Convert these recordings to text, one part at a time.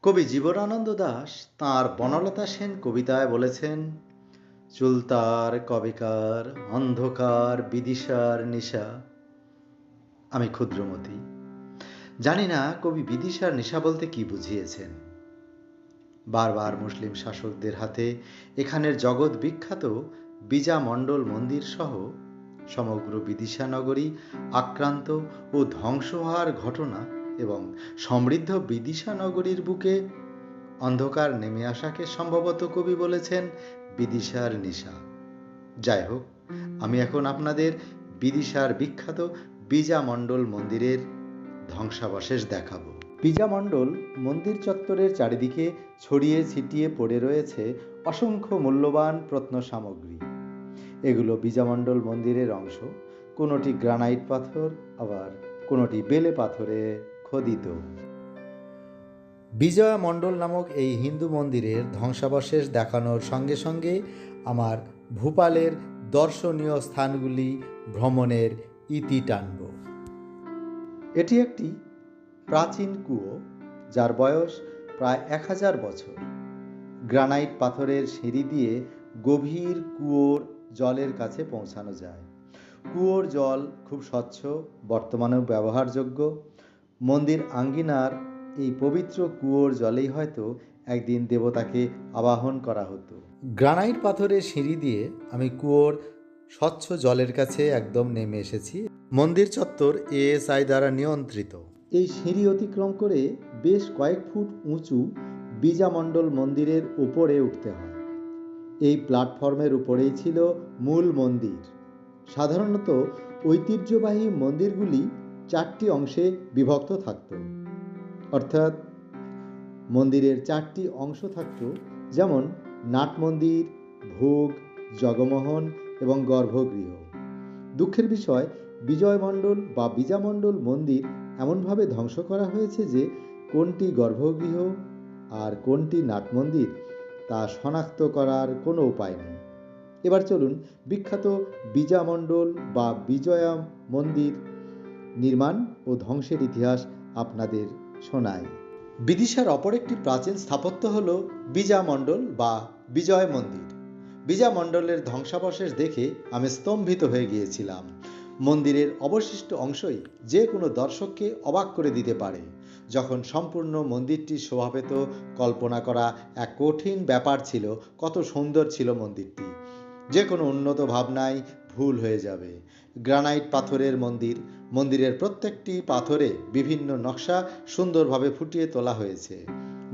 কবি জীবনানন্দ দাশ তাঁর বনলতা সেন কবিতায় বলেছেন, চুলতার কবেকার অন্ধকার বিদিশার নিশা। আমি ক্ষুদ্রমতি, জানি না কবি বিদিশার নিশা বলতে কি বুঝিয়েছেন। বারবার মুসলিম শাসকদের হাতে এখানের জগৎ বিখ্যাত বিজা মণ্ডল মন্দির সহ সমগ্র বিদিশা নগরী আক্রান্ত ও ধ্বংস হওয়ার ঘটনা এবং সমৃদ্ধ বিদিশা নগরীর বুকে অন্ধকার নেমে আসাকে সম্ভবত কবি বলেছেন বিদিশার নিশা। যাই হোক, আমি এখন আপনাদের বিদিশার বিখ্যাত বিজা মণ্ডল মন্দিরের ধ্বংসাবশেষ দেখাবো। বিজা মণ্ডল মন্দির চত্বরের চারিদিকে ছড়িয়ে ছিটিয়ে পড়ে রয়েছে অসংখ্য মূল্যবান প্রত্ন সামগ্রী। এগুলো বিজা মণ্ডল মন্দিরের অংশ। কোনোটি গ্রানাইট পাথর, আবার কোনোটি বেলে পাথরে খোদিত। বিজয়া মণ্ডল নামক এই হিন্দু মন্দিরের ধ্বংসাবশেষ দেখানোর সঙ্গে সঙ্গে আমার ভূপালের দর্শনীয় স্থানগুলি ভ্রমণের ইতি টানব। এটি একটি প্রাচীন কুয়ো, যার বয়স প্রায় 1000 বছর। গ্রানাইট পাথরের সিঁড়ি দিয়ে গভীর কুয়োর জলের কাছে পৌঁছানো যায়। কুয়োর জল খুব স্বচ্ছ, বর্তমানেও ব্যবহারযোগ্য। মন্দির আঙ্গিনার এই পবিত্র কুয়োর জলেই হয়তো একদিন দেবতাকে আবাহন করা হতো। গ্রানাইট পাথরের সিঁড়ি দিয়ে আমি কুয়োর স্বচ্ছ জলের কাছে একদম নেমে এসেছি। মন্দির চত্বর এএসআই দ্বারা নিয়ন্ত্রিত। এই সিঁড়ি অতিক্রম করে বেশ কয়েক ফুট উঁচু বিজা মণ্ডল মন্দিরের উপরে উঠতে হয়। এই প্ল্যাটফর্মের উপরেই ছিল মূল মন্দির। সাধারণত ঐতিহ্যবাহী মন্দিরগুলি 4টি অংশে বিভক্ত থাকত, অর্থাৎ মন্দিরের 4টি অংশ থাকত, যেমন নাট মন্দির, ভোগ, জগমোহন এবং গর্ভগৃহ। দুঃখের বিষয়, বিজয় মণ্ডল বা বিজা মণ্ডল মন্দির এমনভাবে ধ্বংস করা হয়েছে যে কোনটি গর্ভগৃহ আর কোনটি নাট মন্দির তা শনাক্ত করার কোনো উপায় নেই। এবার চলুন বিখ্যাত বিজা মণ্ডল বা বিজয়া মন্দির নির্মাণ ও ধ্বংসের ইতিহাস আপনাদের শোনাই। বিদিশার অপর একটি প্রাচীন স্থাপত্য হল বিজা মণ্ডল বা বিজয় মন্দির। বিজা মণ্ডলের ধ্বংসাবশেষ দেখে আমি স্তম্ভিত হয়ে গিয়েছিলাম। মন্দিরের অবশিষ্ট অংশই যে কোনো দর্শককে অবাক করে দিতে পারে। যখন সম্পূর্ণ মন্দিরটি শোভা পেত, কল্পনা করা এক কঠিন ব্যাপার ছিল কত সুন্দর ছিল মন্দিরটি। যে কোনো উন্নত ভাবনায় ভুল হয়ে যাবে। গ্রানাইট পাথরের মন্দির, মন্দিরের প্রত্যেকটি পাথরে বিভিন্ন নকশা সুন্দরভাবে ফুটিয়ে তোলা হয়েছে।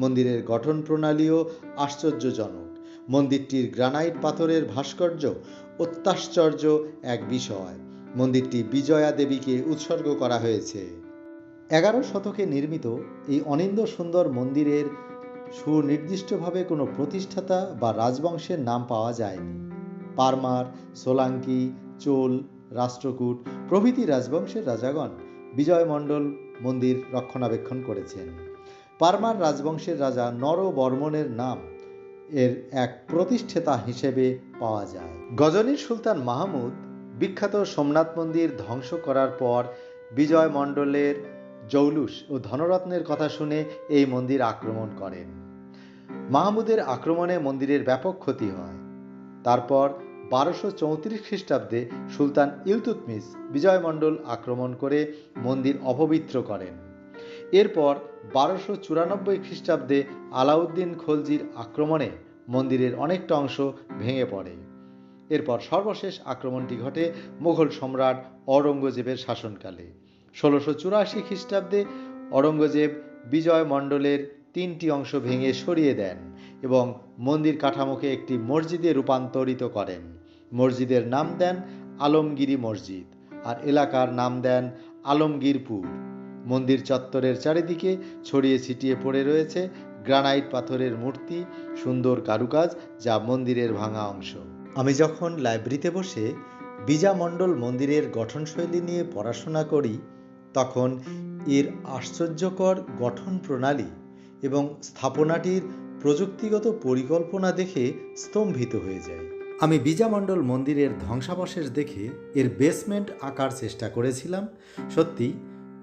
মন্দিরের গঠন প্রণালীও আশ্চর্যজনক। মন্দিরটির গ্রানাইট পাথরের ভাস্কর্য অত্যাশ্চর্য এক বিষয়। মন্দিরটি বিজয়া দেবীকে উৎসর্গ করা হয়েছে। 11 শতকে নির্মিত এই অনিন্দ্য সুন্দর মন্দিরের সুনির্দিষ্টভাবে কোনো প্রতিষ্ঠাতা বা রাজবংশের নাম পাওয়া যায়নি। পারমার, সোলাঙ্কি, চোল, রাষ্ট্রকূট প্রভৃতি রাজবংশের রাজাগণ বিজয় মণ্ডল মন্দির রক্ষণাবেক্ষণ করেছেন। পারমার রাজবংশের রাজা নরবর্মনের নাম এর এক প্রতিষ্ঠাতা হিসেবে পাওয়া যায়। গজনীর সুলতান মাহমুদ বিখ্যাত সোমনাথ মন্দির ধ্বংস করার পর বিজয় মণ্ডলের জৌলুস ও ধনরত্নের কথা শুনে এই মন্দির আক্রমণ করেন। মাহমুদের আক্রমণে মন্দিরের ব্যাপক ক্ষতি হয়। তারপর 1234 খ্রিস্টাব্দে সুলতান ইলতুৎমিশ বিজয় মণ্ডল আক্রমণ করে মন্দির অপবিত্র করেন। এরপর 1294 খ্রিস্টাব্দে আলাউদ্দিন খলজির আক্রমণে মন্দিরের অনেকটা অংশ ভেঙে পড়ে। এরপর সর্বশেষ আক্রমণটি ঘটে মুঘল সম্রাট অরঙ্গজেবের শাসনকালে। 1684 খ্রিস্টাব্দে অরঙ্গজেব বিজয় মণ্ডলের 3টি অংশ ভেঙে সরিয়ে দেন এবং মন্দির কাঠামোকে একটি মসজিদে রূপান্তরিত করেন। মসজিদের নাম দেন আলমগিরি মসজিদ আর এলাকার নাম দেন আলমগীরপুর। মন্দির চত্বরের চারিদিকে ছড়িয়ে ছিটিয়ে পড়ে রয়েছে গ্রানাইট পাথরের মূর্তি, সুন্দর কারুকাজ, যা মন্দিরের ভাঙা অংশ। আমি যখন লাইব্রেরিতে বসে বিজা মণ্ডল মন্দিরের গঠনশৈলী নিয়ে পড়াশোনা করি, তখন এর আশ্চর্যকর গঠন প্রণালী এবং স্থাপনাটির প্রযুক্তিগত পরিকল্পনা দেখে স্তম্ভিত হয়ে যায়। আমি বিজা মণ্ডল মন্দিরের ধ্বংসাবশেষ দেখে এর বেসমেন্ট আঁকার চেষ্টা করেছিলাম। সত্যি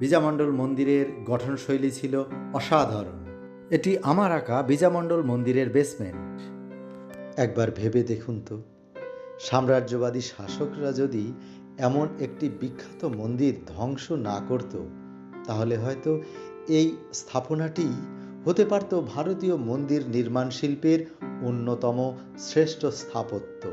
বিজা মণ্ডল মন্দিরের গঠনশৈলী ছিল অসাধারণ। এটি আমার আঁকা বিজামণ্ডল মন্দিরের বেসমেন্ট। একবার ভেবে দেখুন তো, সাম্রাজ্যবাদী শাসকরা যদি এমন একটি বিখ্যাত মন্দির ধ্বংস না করত, তাহলে হয়তো এই স্থাপনাটি হতে পারত ভারতীয় মন্দির নির্মাণ শিল্পের অন্যতম শ্রেষ্ঠ স্থাপত্য।